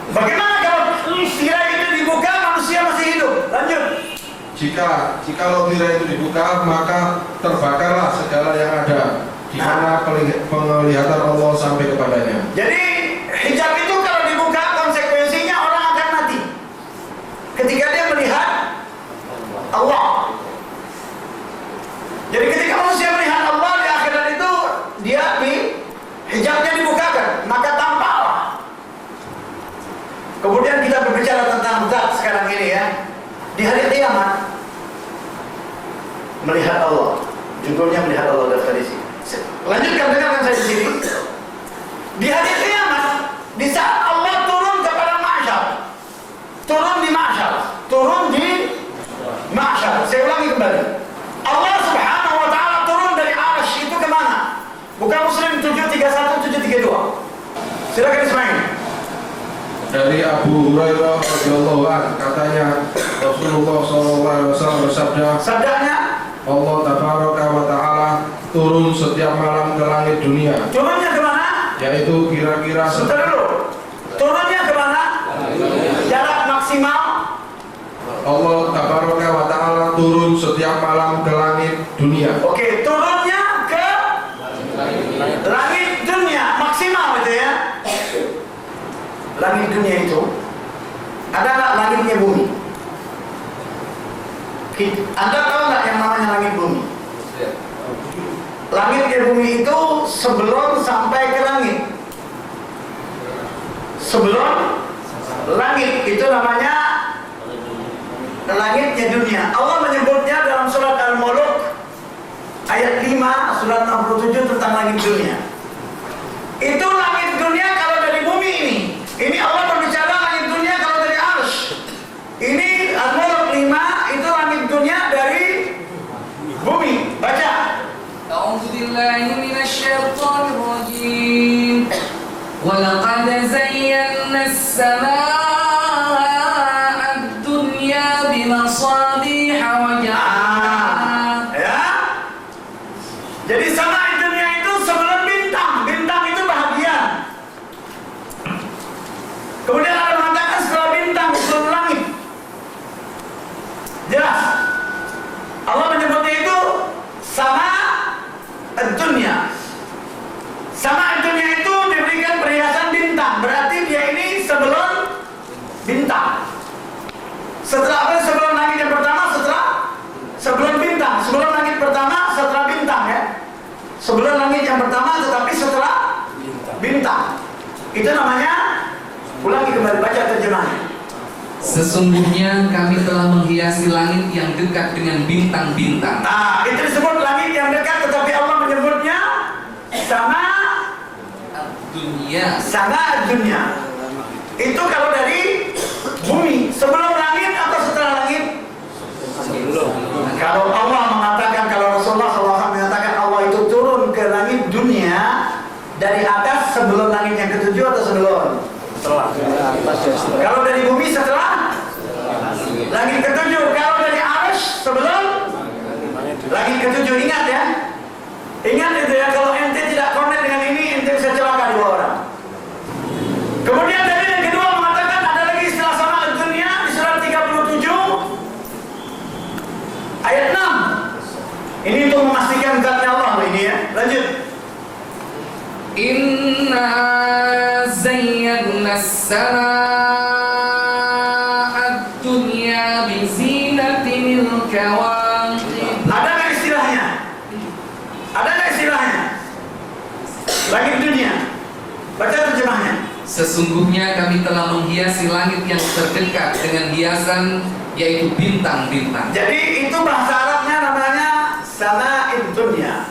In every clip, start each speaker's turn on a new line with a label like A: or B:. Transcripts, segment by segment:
A: Bagaimana kalau tirai itu dibuka manusia masih hidup? Lanjut.
B: Jika tirai itu dibuka, maka terbakarlah segala yang ada di mana penglihatan Allah sampai kepadanya.
A: Jadi hijab itu kalau dibuka konsekuensinya orang akan mati ketika dia melihat Allah. Jadi ketika manusia melihat Allah di akhirat itu, dia hijabnya dibukakan, maka tampaklah. Kemudian kita berbicara tentang zat sekarang ini ya. Di hari kiamat melihat Allah. Judulnya melihat Allah dari tadi sini. Lanjutkan, dengarkan saya di sini. Di hari kiamat, di saat Allah turun kepada mahsyar, turun di mahsyar, turun di mahsyar. Saya ulangi kembali. Allah Subhanahu wa taala turun dari arsy itu kemana? Bukan Muslim 731 732. Silakan Ismail.
B: Dari Abu Hurairah radhiyallahu anhu, katanya Rasulullah SAW bersabda,
A: Sabdanya
B: Allah tabaraka wa ta'ala turun setiap malam ke langit dunia,
A: turunnya kemana?
B: yaitu kira-kira
A: Sebentar dulu. Turunnya kemana? Jarak maksimal.
B: Allah tabaraka wa ta'ala turun setiap malam ke langit dunia.
A: Oke, turunnya ke langit dunia maksimal itu ya. Langit dunia itu adalah langitnya bumi. Anda tahu nggak yang namanya langit bumi? Langitnya bumi itu sebelum sampai ke langit. Sebelum langit itu namanya langitnya dunia. Allah menyebutnya dalam surat Al-Mulk ayat 5 surat 67 tentang langit dunia. Itu langit dunia kalau dari bumi ini. Ini Allah berbicara langit dunia kalau dari arsy. Ini Al-Mulk 5 itu langit dunia dari bumi. Baca.
C: A'udzu billahi minasyaitonir rajim. Wa laqad zayyana as-samaa'a ad-dunya bimasabiha wa ja'alna.
A: Ya. Jadi sama dunia itu sebelum bintang. Bintang itu bahagian. Kemudian Allah mengatakan setelah bintang sebelum langit. Jelas. Allah menyebutnya itu sama dunia. Sama dunia itu diberikan perhiasan bintang. Berarti dia ini sebelum bintang. Setelah apa? Sebelum langit yang pertama, sebelum bintang. Sebelum langit pertama, setelah bintang ya. Sebelum langit yang pertama, tetapi setelah bintang. Itu namanya. Ulangi kembali, baca terjemahnya.
C: Sesungguhnya kami telah menghiasi langit yang dekat dengan bintang-bintang.
A: Nah, itu disebut langit yang dekat, tetapi Allah menyebutnya sama
C: Dunia.
A: sama dunia. Itu kalau dari bumi, sebelum langit atau setelah langit? Kalau Allah mengatakan, kalau Rasulullah SAW mengatakan Allah itu turun ke langit dunia dari atas sebelum langit yang ketujuh atau sebelum? Setelah. Kalau dari bumi setelah langit ketujuh. Kalau dari arsy sebelum langit ketujuh. Ingat ya. Ingat itu ya. Kalau ente tidak connect dengan ini, ente bisa celaka 2 orang. Kemudian dari yang kedua mengatakan ada lagi istilah sama dunia di surat 37 ayat 6. Ini untuk memastikan zatnya Allah ini ya. Lanjut.
C: Inna zayyana as-samaa'a ad-dunya bi zinatil kawakib.
A: Ada nggak istilahnya? Ada nggak istilahnya? Langit dunia. Baca terjemahnya.
C: Sesungguhnya kami telah menghiasi langit yang terdekat dengan hiasan yaitu bintang-bintang.
A: Jadi itu bahasa Arabnya namanya sama'id dunya.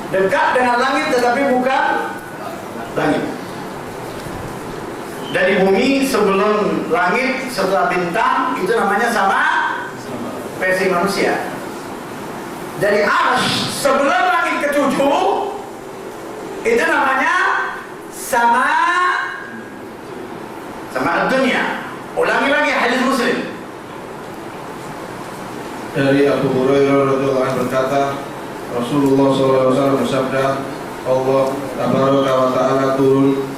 A: Dekat dengan langit tetapi bukan langit. Dari bumi sebelum langit, setelah bintang, itu namanya sama versi manusia. Dari arsy sebelum langit ketujuh, itu namanya sama dunia. Ulangi lagi hadis Muslim.
B: Dari Abu Hurairah radhiyallahu anhu berkata, Rasulullah SAW bersabda, Allah tabaraka wa ta'ala turun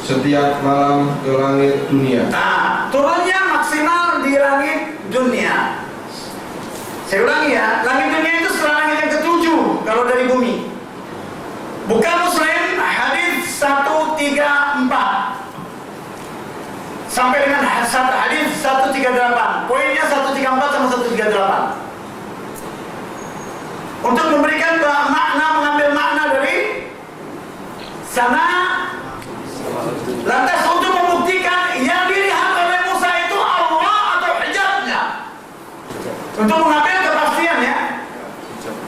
B: setiap malam ke langit dunia.
A: Nah, turunnya maksimal di langit dunia. Saya ulangi ya, langit dunia itu setelah langit yang ketujuh kalau dari bumi. Bukan Muslim, hadis 134 sampai dengan hadis 138. Poinnya 134 sama 138. Untuk memberikan makna, mengambil makna dari sana. Lantas untuk membuktikan yang dilihat oleh Musa itu Allah atau hijabnya. Untuk mengambil kepastian ya.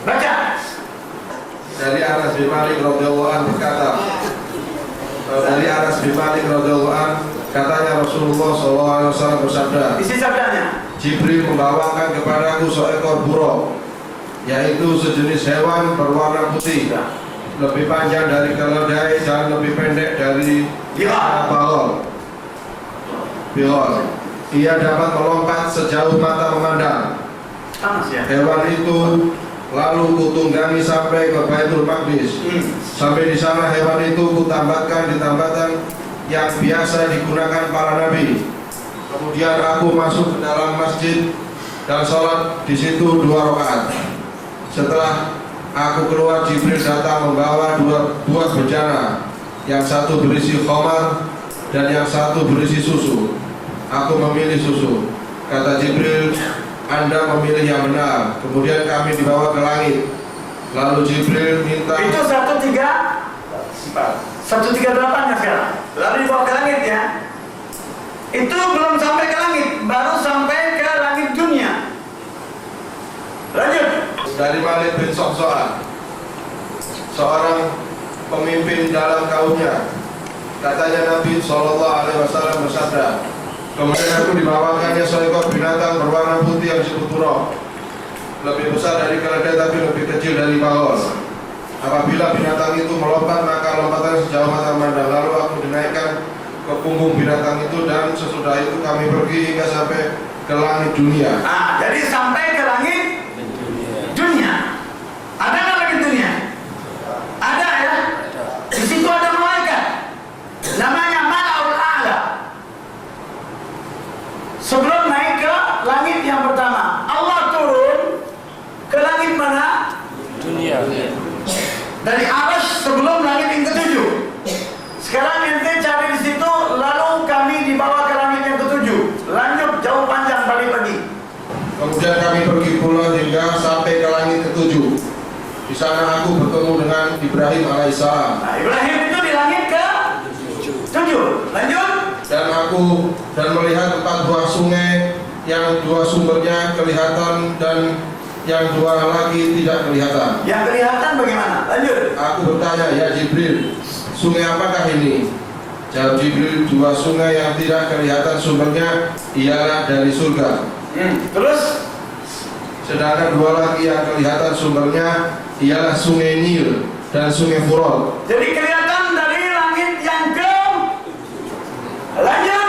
A: Baca.
B: Dari Anas bin Malik radhiyallahu anhu berkata, dari Anas bin Malik radhiyallahu anhu katanya Rasulullah SAW bersabda,
A: Isi sabdanya.
B: Jibril membawakan kepadaku seekor buruk, yaitu sejenis hewan berwarna putih, lebih panjang dari keledai dan lebih pendek dari balol. Ia dapat melompat sejauh mata memandang. Hewan itu lalu kutunggangi sampai ke Baitul Maqdis. Sampai di sana hewan itu kutambatkan di tambatan yang biasa digunakan para nabi. Kemudian aku masuk ke dalam masjid dan sholat di situ 2 rakaat. Setelah aku keluar, Jibril datang membawa dua buah bejana, yang satu berisi khamar dan yang satu berisi susu. Aku memilih susu. Kata Jibril, Anda memilih yang benar. Kemudian kami dibawa ke langit. Lalu Jibril minta.
A: Itu 138 ya sekarang. Lalu dibawa ke langit ya. Itu belum sampai ke langit, baru sampai ke langit dunia. Lanjut.
B: Dari Malik bin Sa'sa'a, seorang pemimpin dalam kaumnya, katanya Nabi SAW bersabda, kemudian aku dibawakannya seekor binatang berwarna putih yang disebut buruk, lebih besar dari keledai tapi lebih kecil dari balol. Apabila binatang itu melompat, maka lompatannya sejauh mata memandang. Lalu aku dinaikkan ke punggung binatang itu, dan sesudah itu kami pergi hingga sampai ke langit dunia.
A: Nah, jadi sampai ke langit dunia. Ada nggak langit dunia? Ada ya. Di situ ada malaikat. Namanya Mala'ul A'la. Sebelum naik ke langit yang pertama, Allah turun ke langit mana?
D: Dunia.
A: Dari arsy sebelum langit yang ketujuh. Sekarang ente cari di situ, lalu kami dibawa ke langit yang ketujuh. Lanjut jauh panjang balik lagi.
B: Kemudian kami pergi pula hingga sampai ke langit ketujuh. Di sana aku bertemu dengan Ibrahim alaihissalam.
A: Nah, Ibrahim itu di langit ke tujuh. Lanjut.
B: Dan melihat 4 buah sungai, yang 2 sumbernya kelihatan dan yang 2 lagi tidak kelihatan.
A: Yang kelihatan bagaimana? Lanjut.
B: Aku bertanya, ya Jibril, sungai apakah ini? Jawab Jibril, 2 sungai yang tidak kelihatan sumbernya ialah dari surga.
A: Terus?
B: Sedangkan 2 lagi yang kelihatan sumbernya ialah sungai Nil dan sungai Furat.
A: Jadi kelihatan dari langit yang ke. Lanjut.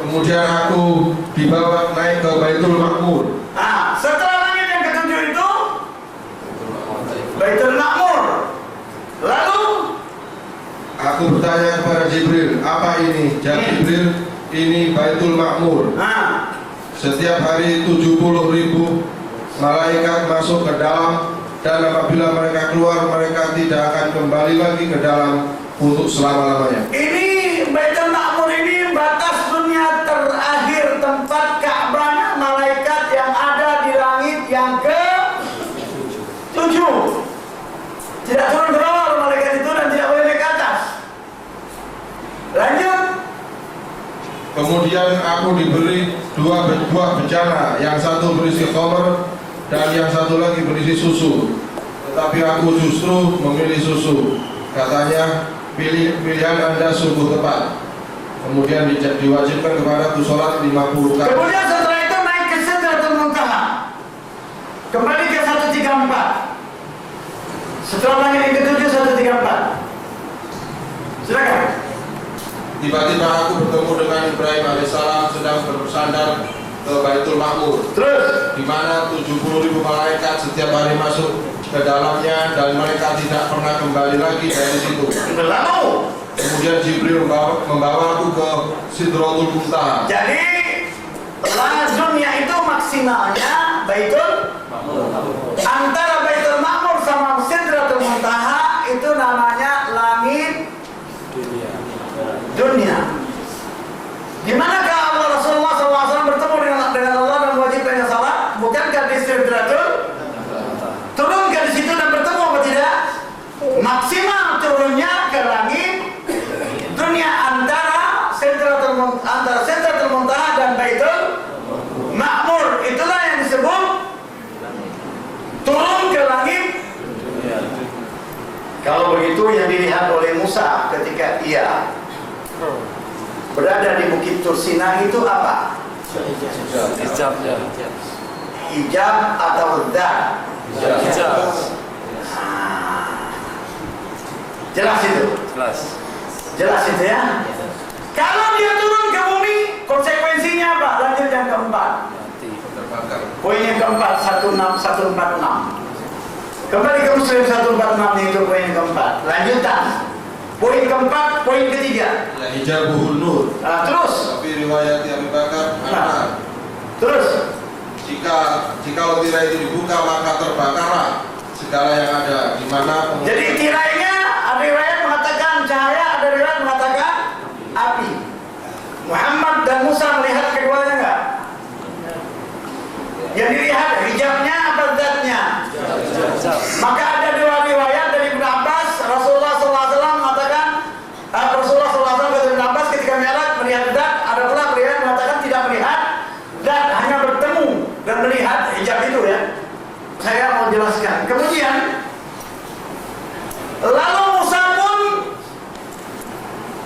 B: Kemudian aku dibawa naik ke Baitul Ma'mur.
A: Nah, setelah langit yang ketujuh itu Baitul Ma'mur. Lalu
B: aku bertanya kepada Jibril, apa ini? Jawab Jibril, ini Baitul Ma'mur.
A: nah,
B: Setiap hari 70.000 malaikat masuk ke dalam, dan apabila mereka keluar, mereka tidak akan kembali lagi ke dalam untuk selama-lamanya.
A: ini Baitul Ma'mur ini batas dunia terakhir, tempat Ka'bahnya malaikat yang ada di langit yang ke 7. Tidak turun ke bawah malaikat itu dan tidak boleh naik ke atas. Lanjut.
B: Kemudian aku diberi 2 buah bejana, yang satu berisi khamar dan yang satu lagi berisi susu. Tetapi aku justru memilih susu. Katanya, pilihan Anda sungguh tepat. Kemudian diwajibkan kepada aku sholat 50 kali.
A: Kemudian setelah itu naik ke Sidratul Muntaha. Kembali ke 134. Setelah langit yang ketujuh 134. Silakan.
B: Tiba-tiba aku bertemu dengan Ibrahim alaihissalam sedang bersandar ke Baitul Ma'mur,
A: Terus.
B: di mana 70.000 malaikat setiap hari masuk. ke dalamnya dan mereka tidak pernah kembali lagi dari situ.
A: Lalu
B: Kemudian Jibril membawaku ke Sidratul Muntaha.
A: jadi langit dunia itu maksimalnya Baitul antara Baitul Ma'mur sama Sidratul Muntaha itu namanya langit dunia. Dimanakah Allah Rasulullah SAW bertemu dengan Allah dan wajibnya salat? Bukankah di Sidratul? Turunkah di situ dan bertemu apa tidak? Maksimal turunnya ke langit dunia antara Sidratul Muntaha dan Baitul Ma'mur. Itulah yang disebut turun ke langit. Kalau begitu yang dilihat oleh Musa ketika ia berada di Bukit Tursina itu apa? Hijab atau dzat? Jelas itu? Jelas itu ya? Kalau dia turun ke bumi, konsekuensinya apa? Lanjut yang keempat. Poin yang keempat, 146. Kembali ke Muslim 146 itu poin yang keempat. Lanjutan. Poin keempat, poin ketiga.
B: Hijabuhun nur.
A: Nah, terus.
B: Tapi riwayat Abu Bakar
A: Nah, terus.
B: Jika tirai itu dibuka maka terbakarlah segala yang ada di mana.
A: Jadi tirainya ada riwayat mengatakan cahaya, ada riwayat mengatakan api. Muhammad dan Musa melihat keduanya enggak? Yang dilihat hijabnya apa zatnya? Maka ada dua riwayat dari Ibnu Abbas. Rasulullah SAW mengatakan Rasulullah SAW kata Ibnu Abbas ketika Mi'raj melihat zat. Ada pula riwayat mengatakan tidak melihat zat, hanya bertemu dan melihat hijab itu ya. Saya mau jelaskan. Kemudian lalu Musa pun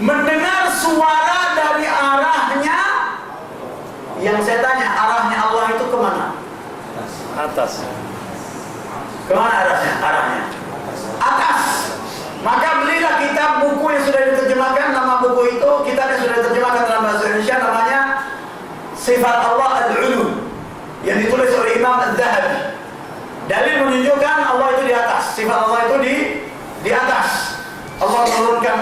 A: mendengar suara dari arahnya. Yang saya tanya, arahnya Allah itu kemana?
D: Atas.
A: Kemana arahnya? Arahnya atas. Maka belilah kitab buku yang sudah diterjemahkan. Nama buku itu kitab yang sudah diterjemahkan dalam bahasa Indonesia namanya Sifat Allah Al-Ulu, yang ditulis oleh Imam Al-Zahabi. Dalil menunjukkan Allah itu di atas. Sifat Allah itu di atas. Allah menurunkan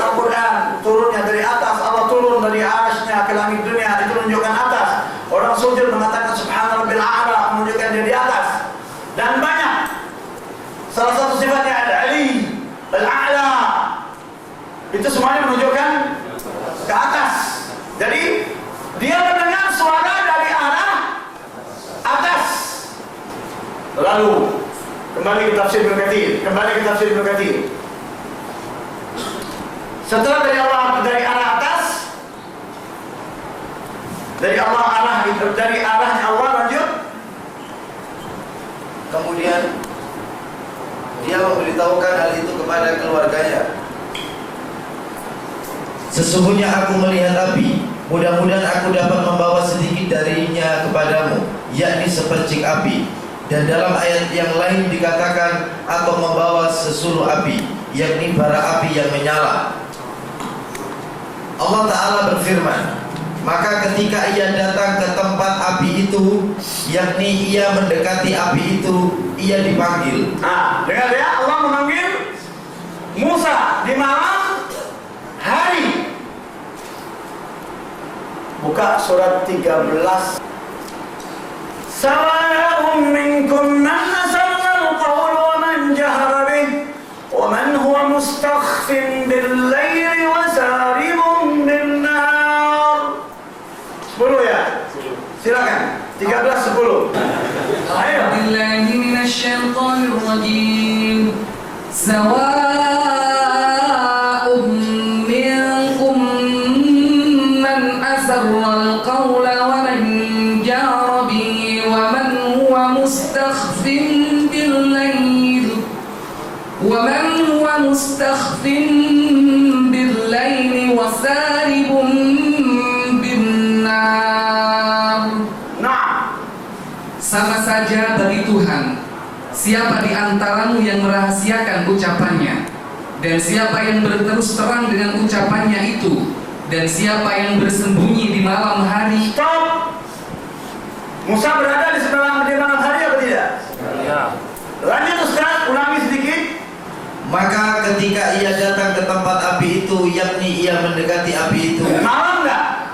A: Al-Quran, turunnya dari atas. Allah turun dari arasnya ke langit dunia, itu menunjukkan atas. Orang sujud mengatakan Subhana Rabbil A'la, menunjukkan dia di atas. Dan banyak. Salah satu sifatnya Al-Ali, Al-A'la. Itu semuanya menunjukkan ke atas. Jadi dia mendengar suara dari arah atas. Lalu kembali ke tafsir Ibnu Katsir. Setelah dari Allah dari arah atas, dari arahnya Allah lanjut.
E: Kemudian dia memberitahukan hal itu kepada keluarganya. Sesungguhnya aku melihat api, mudah-mudahan aku dapat membawa sedikit darinya kepadamu, yakni sepercik api. Dan dalam ayat yang lain dikatakan aku membawa sesuluh api, yakni bara api yang menyala. Allah Ta'ala berfirman, maka ketika ia datang ke tempat api itu, yakni ia mendekati api itu, ia dipanggil.
A: Nah, dengar ya, Allah memanggil Musa di malam hari. Buka surat 13. Sawa'un minkum man asarra al-qawl wa man jahara bih wa man huwa mustakhfin bil-laili wa saribun bin-nahar. 10 ya? Silakan. 13:10. Ayo.
C: Billahi minasyaitonir rajim. Sawa'un minkum man asarra al-qawla wa man jahara bihi wa man huwa mustakhfin bil-lail wa saribun bin-nar. Sama saja bagi Tuhan, siapa di antaramu yang merahasiakan ucapannya, dan siapa yang berterus terang dengan ucapannya itu, dan siapa yang bersembunyi di malam hari.
A: Stop. Musa berada di malam hari apa tidak?
D: Ya.
A: Lanjut Ustaz, ulangi sedikit.
E: Maka ketika ia datang ke tempat api itu, yakni ia mendekati api itu.
A: Malam enggak?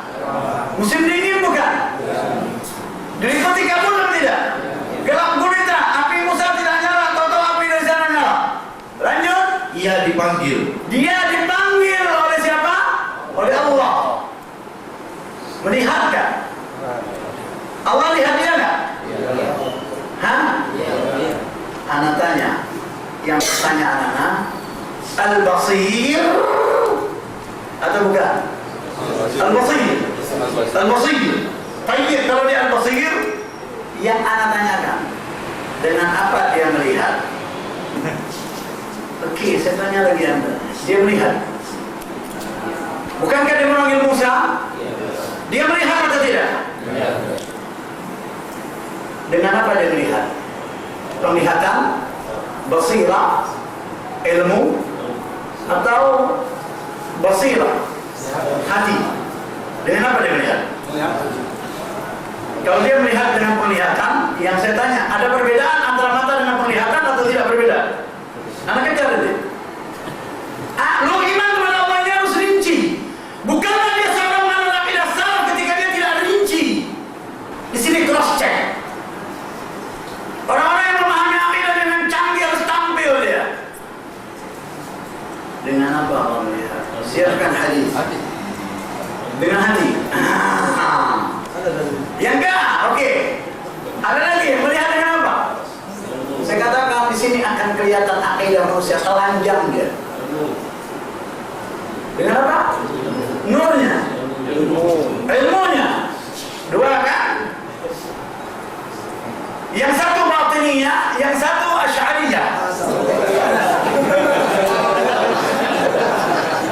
A: Musim dingin bukan? Diikuti kabut tidak? Gelap gulita, api Musa tidak nyala, tahu-tahu api dari sana nyala. Lanjut.
E: Ia dipanggil.
A: Dia dipanggil oleh siapa? Oleh Allah. Melihat kan? Allah lihat dia enggak? Hah? Anak tanya. Yang bertanya anak-anak, Al-Basir atau bukan? Al-Basir. Al-Basir. Tayyib, kalau dia Al-Basir, yang anak tanyakan, dengan apa dia melihat? Oke, saya tanya lagi Anda. Dia melihat. Bukankah dia memanggil Musa? Dia melihat atau tidak? Dengan apa dia melihat? Penglihatan, basirah, ilmu, atau basirah, hati? Dengan apa dia melihat? Kalau dia melihat dengan penglihatan, yang saya tanya, ada perbedaan antara mata dengan penglihatan atau tidak berbeda? Anak kecil itu. Lu iman kepada Allah ini harus rinci. Bukanlah dia seorang menganut akidah salah ketika dia tidak rinci. Di sini cross check. Orang-orang yang memahami akidah dengan canggih harus tampil dia. Dengan apa Allah melihat? Siapkan hadis. Dengan hati. Ya enggak, oke. Ada lagi melihat dengan apa? Saya katakan di sini akan kelihatan akidah manusia telanjang dia. Dengan apa? Nurnya, ilmunya. Dua kan? Yang satu batiniyah, yang satu asy'ariyah.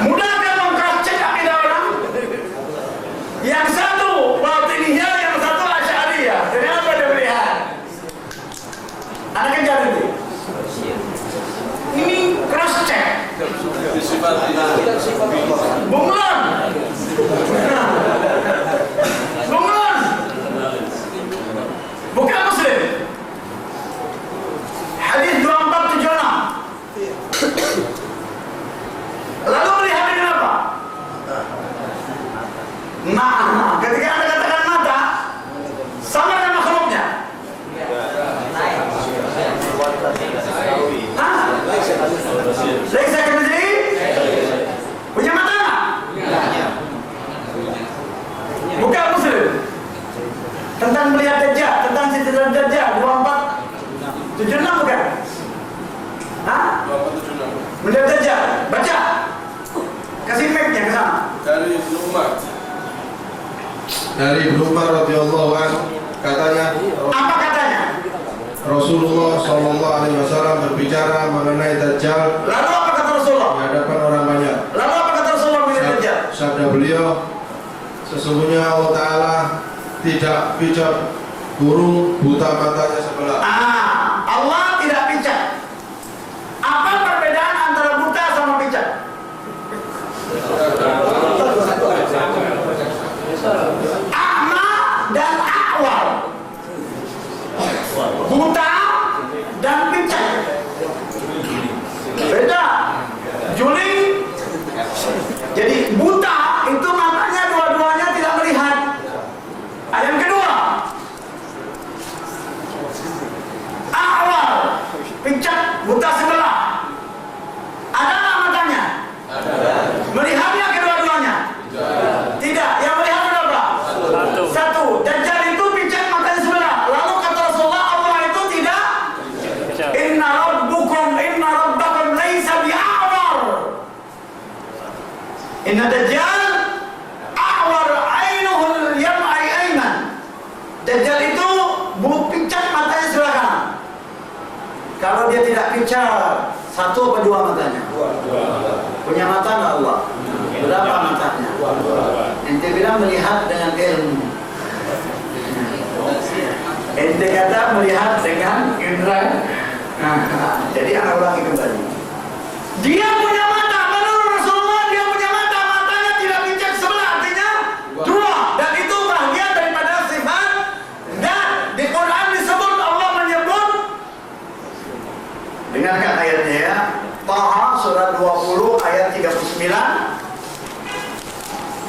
A: Mudahkah mengcross-check akidah orang? Yang satu batiniyah, yang satu asy'ariyah. Dengan apa dia melihat? Anak kejar itu. Ini cross-check. Bunglon. Bunglon. Bukan Muslim. Hadis 2476. Lalu melihat dengan apa? Nah, ketika Anda katakan mata, sama dengan makhluknya. Laisa kamitslihi punya mata nggak? Bukan Muslim. Tentang melihat Dajjal, tentang Sidratul Dajjal 2476 bukan? Hah? 2476. Melihat Dajjal, baca. Kasih mic-nya ke sana.
B: Dari Ibnu Umar radhiyallahu anhu katanya,
A: Apa katanya?
B: Rasulullah Shallallahu Alaihi Wasallam berbicara mengenai Dajjal
A: Lalu apa kata Rasulullah?
B: di hadapan orang banyak.
A: Lalu apa kata Rasulullah mengenai Dajjal?
B: Sabda beliau, sesungguhnya Allah Taala tidak pijak burung buta matanya sebelah.
A: Allah tidak pijak. Apa perbedaan antara buta sama pijak? A'ma dan a'war. Buta dan pijak. Beda. Juling. Jadi buta itu matanya dua-duanya tidak melihat. Yang kedua, a'war, pijak, buta sebelah. Ada nggak matanya? Melihatnya kedua-duanya? Tidak. Yang melihat berapa? Satu. Dajjal itu pijak matanya sebelah. Lalu kata Rasulullah, Allah itu tidak. Inna rabbakum laisa bi'awar. Inna Dajjal a'war ainuhul yam'i aiman. Dajjal itu pijak matanya sebelah kanan. Kalau dia tidak pijak, satu apa dua matanya? Punya mata nggak Allah? Berapa matanya? Ente bilang melihat dengan ilmu. Ente kata melihat dengan indera. Jadi anak ulangi kembali. Dia punya mata, menurut Rasulullah dia punya mata, matanya tidak pijak sebelah, artinya dua. Dan itu bagian daripada sifat. Dan di Quran disebut Allah menyebut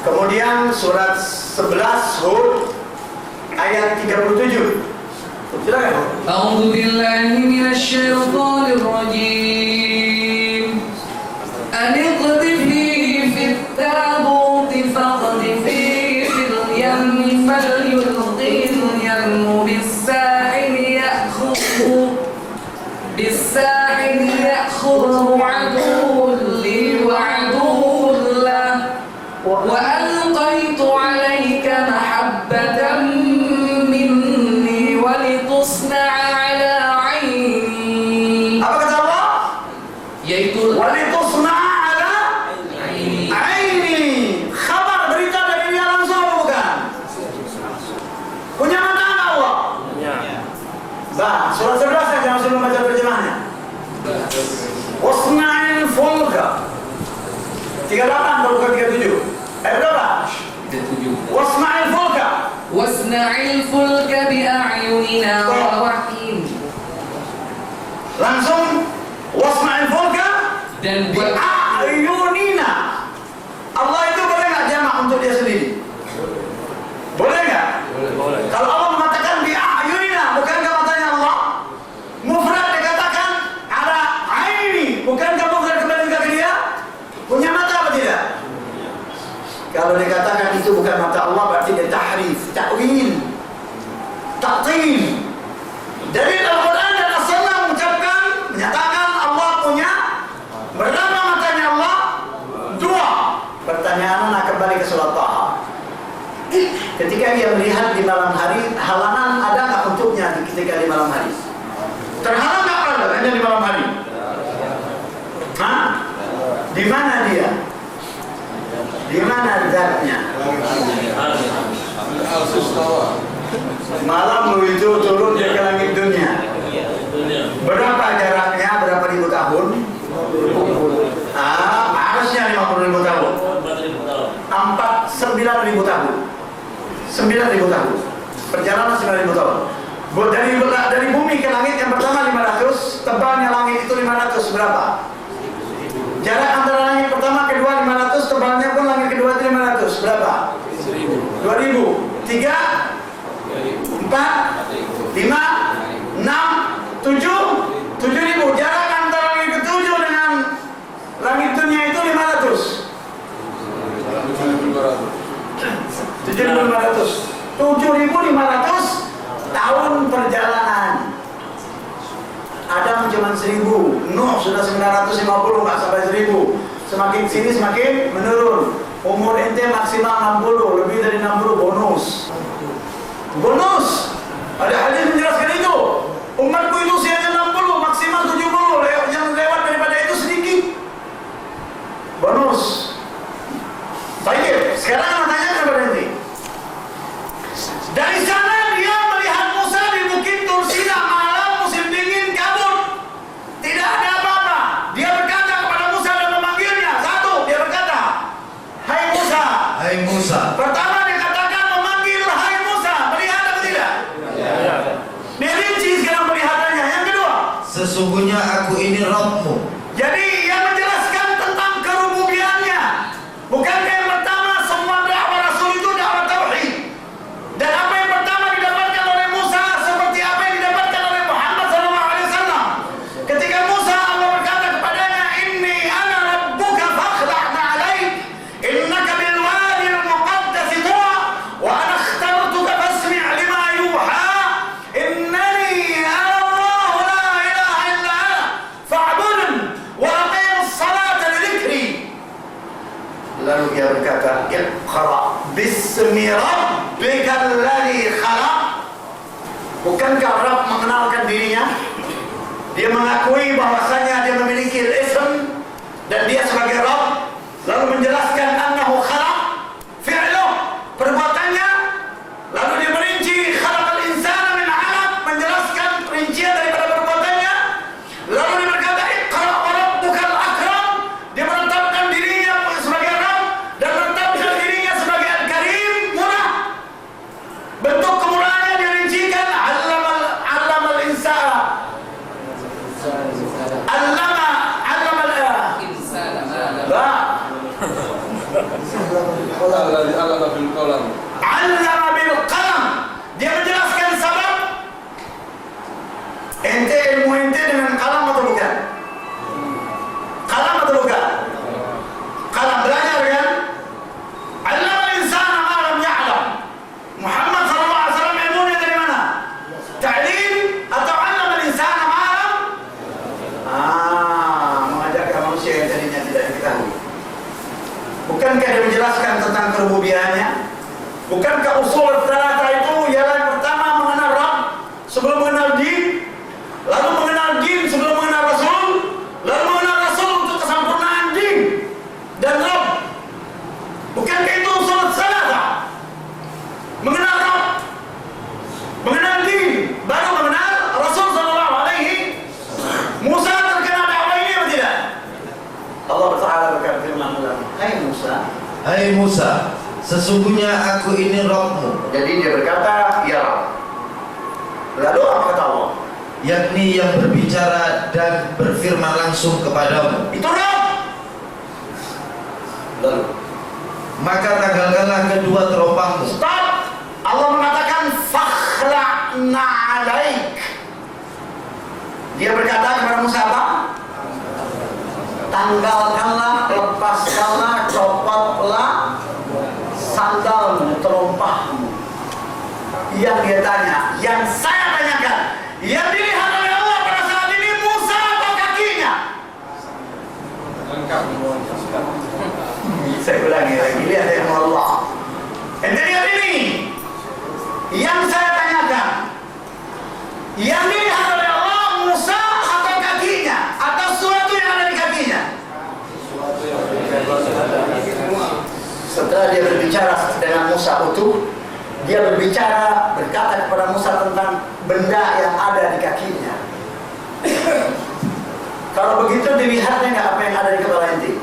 A: Kemudian surat 11 Hud ayat 37. Silakan.
C: A'udzu billahi minasy syaithanir rajim. Aniqdhifi fit tabuti faqdhifi fil yammi falyulqihi yarmu bis-sahili ya'khudhu 'aduwwun li wa 'aduwwun lah wa alqaitu 'alayka mahabbatan minni wa litusna'a 'ala 'aini.
A: Apa kata Allah?
C: Yaitu
A: Walitusna'a ala aini. Kabar berita dari dia langsung bukan? Punya mata nggak Allah? Bah, surat 11 saja sebelum baca terjemahnya. Wasna'il fulka 38 bukan 37. Berapa?
C: 37.
A: Wasna'il fulka.
C: Wasna'il fulka bi'ayunina wa wahyin.
A: Langsung wasna'il fulka
C: Dan buat
A: bi'ayunina. Allah itu boleh nggak jamak untuk dia sendiri? Boleh nggak?
D: Boleh.
A: Kalau Allah mengatakan bi'ayunina, bukankah matanya Allah? Mufrad dikatakan ada aini, bukankah mufrad kembali ke dia? Punya mata apa tidak? Kalau dikatakan itu bukan mata Allah, berarti dia tahrif, ta'wil, ta'til. Dari Al-Quran dan As-Sunnah mengucapkan, menyatakan Allah punya berapa matanya Allah? Dua. Pertanyaan anak kembali ke surat Taha. Ketika dia melihat di malam hari, halangan ada nggak untuknya ketika di malam hari? Terhalang nggak ada hanya di malam hari? Hah? Di mana dia? Di mana zatnya? Malam itu turun ke langit dunia. Berapa jaraknya? Berapa ribu tahun? Harusnya 50.000 tahun. 9.000 tahun. 9.000 tahun. Perjalanan 9.000 tahun. Dari bumi ke langit yang pertama 500, tebalnya langit itu 500 berapa? Jarak antara langit pertama kedua 500, tebalnya pun langit kedua itu 500 berapa? 2.000. 3 4 5 6 7 7.000. Jarak antara langit ketujuh dengan langit dunia itu 500. 7.500 tahun perjalanan. Adam cuma 1.000, Nuh sudah 950, nggak sampai 1.000. Semakin sini semakin menurun. Umur ente maksimal 60, lebih dari 60 bonus. Bonus. Ada hadis menjelaskan itu. Umatku itu usianya 60, maksimal 70. Yang lewat daripada itu sedikit. Bonus. Baik, sekarang matanya kepada ente. Dari sana dia melihat Musa di Bukit Tursina malam musim dingin kabut. Tidak ada apa-apa. Dia berkata kepada Musa dan memanggilnya. Satu, dia berkata, "Hai Musa."
E: Hai Musa.
A: Pertama dikatakan memanggil, "Hai Musa." Melihat atau tidak?
D: Ya.
A: Dirinci sekarang melihatannya. Yang kedua,
E: Sesungguhnya aku ini Rabbmu.
A: jadi ia menjelaskan tentang kerububiannya. Bukankah yang pertama semua dakwah Rasul itu dakwah tauhid? Dan apa yang pertama didapatkan oleh Musa seperti apa yang didapatkan oleh Muhammad SAW. Ketika Musa Allah berkata kepadanya, "Inni ana rabbuka fakhla'na 'alaik, innaka bil wadil muqaddas tuwa, wa ana ikhtartuka fasmi' lima yuha, innani ana Allah la ilaha illa ana, fa'budun wa aqimus salata li dhikri." Lalu dia berkata, "Iqra bismi rabbikal ladzi khalaq." Bukankah Rabb mengenalkan dirinya? Dia mengakui bahwasanya dia memiliki ism dan dia sebagai Rabb, lalu menjelaskan annahu khalaq fi'luh, perbuatannya, lalu dia merinci khalaqal insana min 'alaq, menjelaskan rincian daripada perbuatannya, lalu dia berkata, "Iqra wa rabbukal akram." Dia menetapkan dirinya sebagai Rabb dan menetapkan dirinya sebagai Al-Karim, murah. Bentuk kemurahannya dirincikan, allamal insana. Allamal
C: insana
A: Ba.
B: Allama bil qalam.
A: Allama bil qalam. Dia menjelaskan sabab. Ente ilmu ente dengan kalam atau bukan? Kalam atau bukan? Kalam belajar kan? Allama al-insana ma lam ya'lam. Muhammad sallallahu alaihi wasallam ilmunya dari mana? Ta'lim atau allama al-insana ma lam? Mengajarkan manusia yang tadinya tidak diketahui. Bukankah dia menjelaskan tentang kerububiannya? Bukankah usul tsalata itu ialah yang pertama mengenal Rabb sebelum mengenal din, lalu mengenal din sebelum mengenal Rasul, lalu mengenal Rasul untuk kesempurnaan din dan Rabb? Bukankah itu usul tsalata? Mengenal Rabb, mengenal din, baru mengenal Rasul sallallahu alaihi. Musa terkena dakwah ini atau tidak? Allah Ta'ala berfirman, "Hai Musa,
E: Hai Musa, sesungguhnya aku ini Rabbmu."
A: Jadi dia berkata, "Ya Rabb." Lalu apa kata Allah?
E: Yakni yang berbicara dan berfirman langsung kepadamu.
A: Itu Rabb. Lalu,
E: Maka tanggalkanlah kedua teropangmu.
A: stop. Allah mengatakan, "Fakhla'na 'alaik." Dia berkata kepada Musa apa? Tanggalkanlah, lepaskanlah, copotlah sandalmu, terompahmu. Yang dia tanya, yang saya tanyakan, yang dilihat oleh Allah pada saat ini Musa atau kakinya? Saya ulangi lagi, lihat ya Allah. Ente lihat ini, yang saya tanyakan, yang dilihat oleh Allah Musa atau kakinya, atau sesuatu yang ada di kakinya? Setelah dia berbicara dengan Musa utuh, dia berkata kepada Musa tentang benda yang ada di kakinya. Kalau begitu dilihatnya nggak apa yang ada di kepala ente?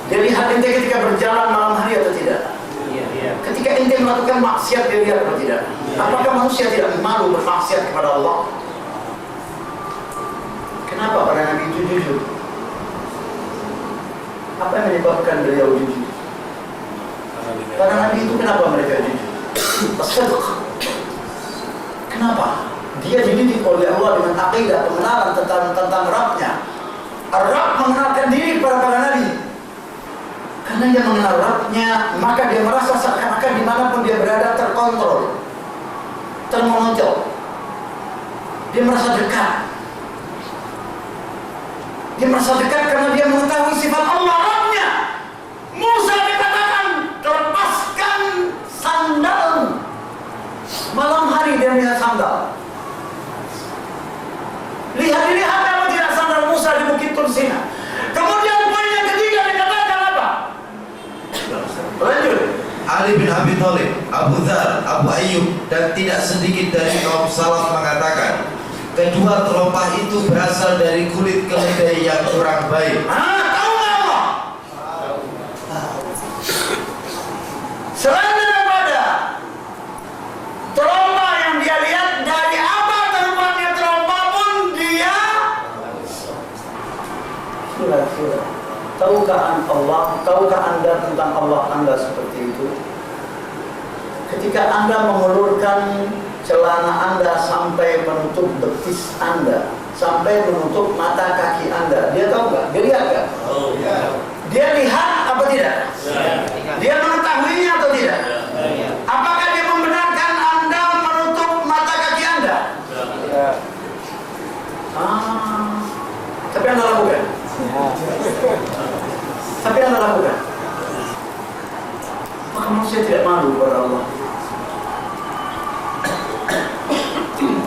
A: Dilihat ente ketika berjalan malam hari atau tidak? Ketika ente melakukan maksiat dilihat atau tidak? Apakah manusia tidak malu bermaksiat kepada Allah? Kenapa para nabi itu jujur? Apa yang menyebabkan beliau jujur? Para nabi itu kenapa mereka jujur? As-sidq. Kenapa? Dia dididik oleh Allah dengan aqidah pengenalan tentang Rabb-nya. Rabb mengenalkan diri kepada para nabi. Karena dia mengenal Rabb-nya, maka dia merasa seakan-akan dimanapun dia berada terkontrol, termonitor. Dia merasa dekat. Dia merasa dekat karena dia mengetahui sifat Allah Rabb-nya. Musa dikatakan, "Lepaskan sandal." Malam hari dia melihat sandal. Lihat apa tidak sandal Musa di Bukit Tursina. Kemudian poin yang ketiga dikatakan apa? Lanjut.
E: Ali bin Abi Thalib, Abu Dzar, Abu Ayyub, dan tidak sedikit dari kaum salaf mengatakan, kedua terompah itu berasal dari kulit keledai yang kurang baik.
A: Tahu nggak Allah? Selain daripada terompah yang dia lihat, dari apa tempatnya terompah pun dia sudah. Tahukah Anda tentang Allah Anda seperti itu? Ketika Anda mengulurkan celana Anda sampai menutup betis Anda, sampai menutup mata kaki Anda, dia tahu nggak? Dia lihat nggak? Dia lihat apa tidak? Dia mengetahuinya atau tidak? Apakah dia membenarkan Anda menutup mata kaki Anda? Tapi Anda lakukan. Maka manusia tidak malu kepada Allah.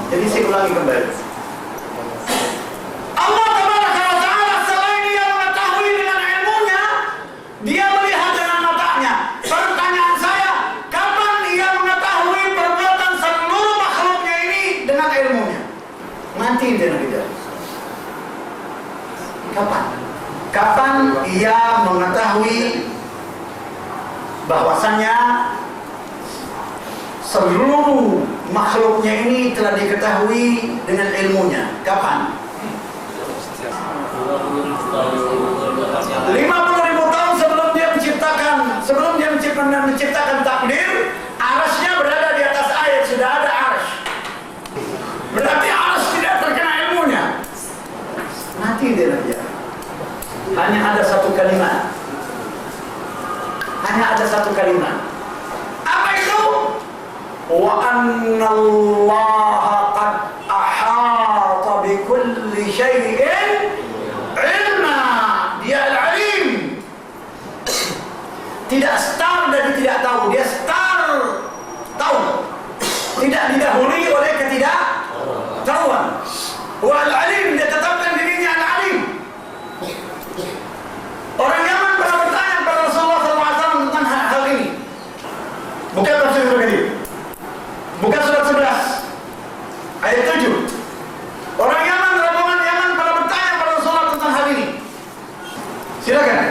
A: Jadi saya ulangi kembali. Allah Tabaraka wa Ta'ala selain dia mengetahui dengan ilmunya, dia melihat dengan matanya. Pertanyaan saya, kapan dia mengetahui perbuatan seluruh makhluknya ini dengan ilmunya? Mati dia tidak. Kapan ia mengetahui bahwasannya seluruh makhluknya ini telah diketahui dengan ilmunya? Kapan? 50.000 tahun sebelum dia menciptakan takdir, arasnya berada di atas air, sudah ada aras. Berarti aras tidak terkena ilmunya. Mati dia Nabi. Hanya ada satu kalimat. Hanya ada satu kalimat. Apa itu? Wa anna Allah qad ahata bi kulli syai'in ilma. Dia al-alim. Tidak star dan tidak tahu, dia star tahu. Tidak didahului oleh ketidaktahuan. Wal alim, dia tetapkan dirinya al-alim. Orang Yaman pernah bertanya kepada Rasulullah SAW tentang hal ini. Bukan tafsir begini. Bukan surat 11 ayat 7. Orang Yaman, rombongan Yaman pernah bertanya kepada Rasulullah tentang hal ini. Silakan.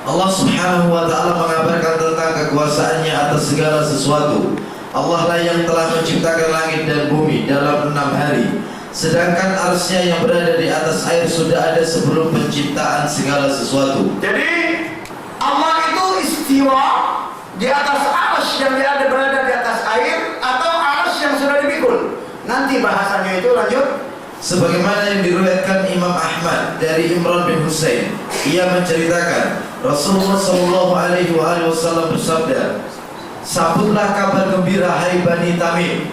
E: Allah Subhanahu wa ta'ala mengabarkan tentang kekuasaannya atas segala sesuatu. Allah lah yang telah menciptakan langit dan bumi dalam 6 hari. Sedangkan arsy-Nya yang berada di atas air sudah ada sebelum penciptaan segala sesuatu.
A: Jadi Allah itu istiwa di atas arsy yang berada di atas air, atau arsy yang sudah dipikul. Nanti bahasanya itu lanjut.
E: Sebagaimana yang diriwayatkan Imam Ahmad dari Imran bin Husain, ia menceritakan Rasulullah SAW bersabda, "Sambutlah kabar gembira hai Bani Tamim."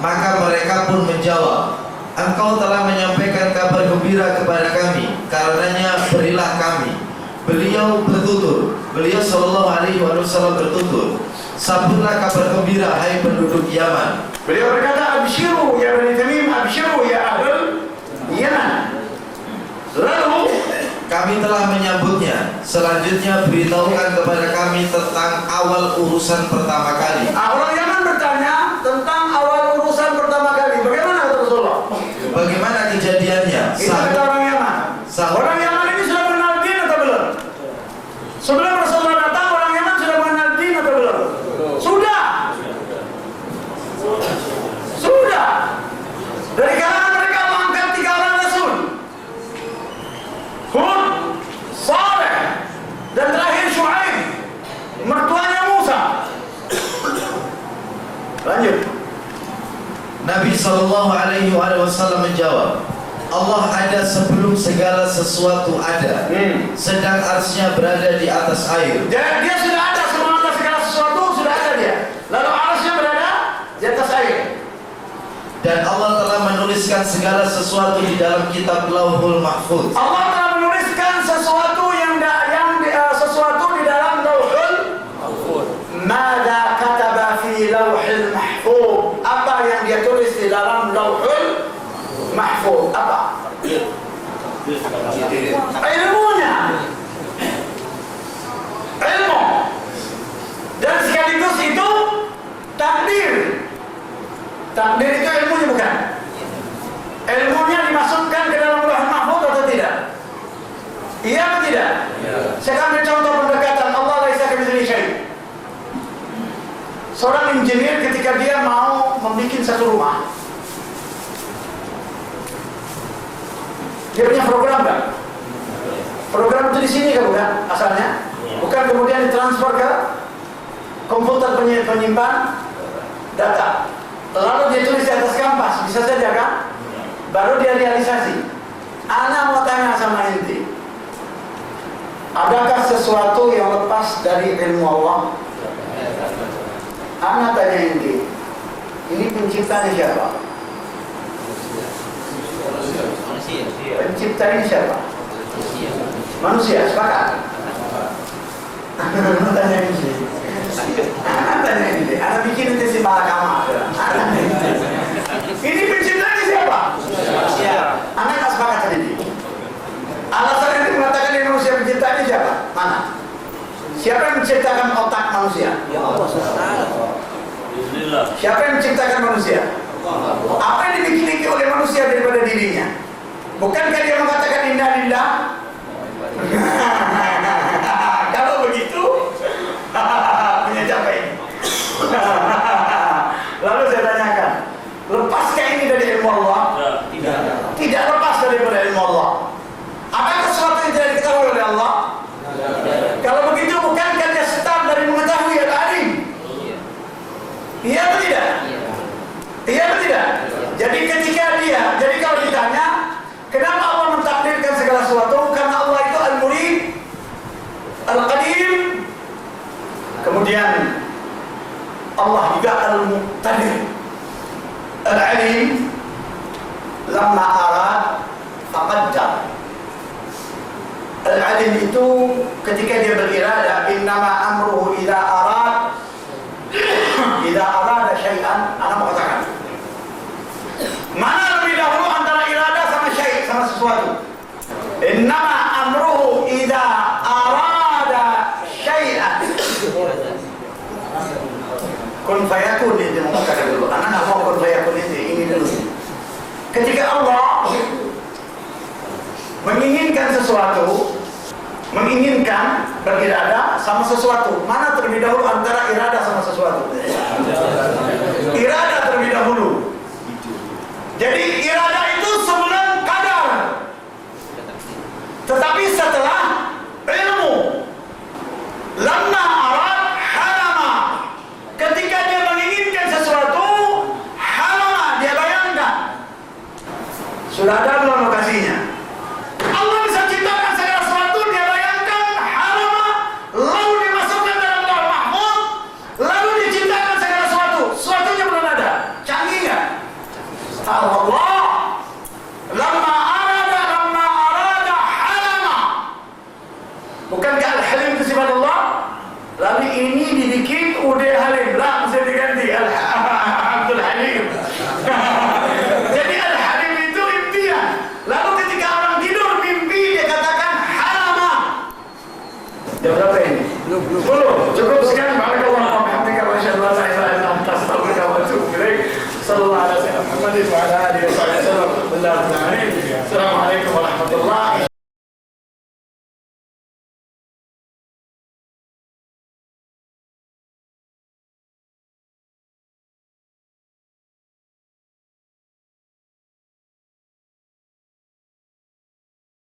E: Maka mereka pun menjawab, "Engkau telah menyampaikan kabar gembira kepada kami, karenanya berilah kami." Beliau SAW bertutur, "Sambutlah kabar gembira hai penduduk Yaman."
A: Beliau berkata, "Abshiru ya Bani Tamim, abshiru ya ahlul Yaman." Lalu
E: kami telah menyambutnya. Selanjutnya beritahukan kepada kami tentang awal urusan pertama kali.
A: orang Yaman bertanya tentang awal urusan pertama kali. Bagaimana kata Rasulullah?
E: Bagaimana kejadiannya?
A: Itu kata orang Yaman. Orang Yaman ini sudah mengenal din atau belum? Sebelum Rasulullah datang, orang Yaman sudah mengenal din atau belum? Sudah. Sudah. Dari kalangan mereka Allah angkat 3 orang Rasul. Hud, Saleh, dan terakhir Syuaib, mertuanya Musa. Lanjut.
E: Nabi SAW menjawab, Allah ada sebelum segala sesuatu ada, sedang arsy-Nya berada di atas air.
A: Jadi dia sudah ada, sebelum ada segala sesuatu sudah ada dia. Lalu arsy-Nya berada di atas air.
E: Dan Allah telah menuliskan segala sesuatu di dalam kitab Lauhul Mahfuz.
A: Allah telah menuliskan sesuatu sesuatu di dalam Lauhul Mahfuz. Mada kataba fi Lauhul Mahfuz? Apa yang dia tulis di dalam Lauhul Mahfuz? Apa? Ilmunya. Ilmu. Dan sekaligus itu takdir. Takdir itu ilmunya bukan? Ilmunya dimasukkan ke dalam Lauhul Mahfuz atau tidak? Iya atau tidak? Saya ambil contoh pendekatan Allah laisa kamitslihi syai'. Seorang insinyur ketika dia mau membuat satu rumah, dia punya program kan? Program itu di sini kan bukan asalnya? Bukan kemudian ditransfer ke komputer penyimpan data. Lalu dia tulis di atas kanvas, bisa saja kan? Baru dia realisasi. Ana mau tanya sama inti, adakah sesuatu yang lepas dari ilmu Allah? Ana tanya inti, ini penciptanya siapa? Pencipta ini siapa? Manusia, sepakat? Ana tanya inti. Ana bikin itu si Balakama. Ini penciptanya siapa? Ana tak sepakat tadi. Alasan ini mengatakan ini manusia penciptanya siapa? Mana? Siapa yang menciptakan otak manusia?
D: Ya Allah.
A: Siapa yang menciptakan manusia? Apa yang dimiliki oleh manusia daripada dirinya? Bukankah dia mengatakan inna lillah? Kalau begitu punya siapa ini? Lalu saya tanyakan, lepaskah ini dari ilmu Allah? Tidak lepas daripada ilmu Allah. Apakah sesuatu yang tidak diketahui oleh Allah? Kalau begitu bukankah dia start dari Kemudian Allah juga Al-Muqtadir, Al-Alim. Lamma arad faqaddar. Al-Alim itu ketika dia beriradah, innama amruhu idza arada syai'an. Ana mau katakan, mana lebih dahulu antara iradah sama syai', sama sesuatu? Innama amruhu idza arada syai'an. Kun fayakun itu mau katakan dulu. Anak nggak mau kun fayakun ini dulu. Ketika Allah menginginkan sesuatu, menginginkan beriradah sama sesuatu, mana terlebih dahulu antara iradah sama sesuatu? Iradah terlebih dahulu. Jadi iradah itu sebelum qadar, tetapi setelah ilmu. Lamma arad halama. Ketika dia menginginkan sesuatu, halama, dia bayangkan. Sudah ada belum lokasinya? Allah bisa ciptakan segala sesuatu, dia bayangkan, halama, lalu dimasukkan dalam lauh mahfuz, lalu diciptakan segala sesuatu. Sesuatunya belum ada. Canggih nggak? Allah. Lamma arada halama. Bukankah Al-Halim itu sifat Allah? Lalu ini dibikin udah Halim, lah bisa diganti Abdul Halim. Jadi Al-Halim itu impian. Lalu ketika orang tidur mimpi, dia katakan halama. Jam berapa ini? 10. Cukup sekian. Barakallahu fiik. Wa syalla la ilaha illa anta astaghfiruka wa atubu ilaik. Sallallahu alaihi wa sallam. Assalamualaikum warahmatullahi wabarakatuh.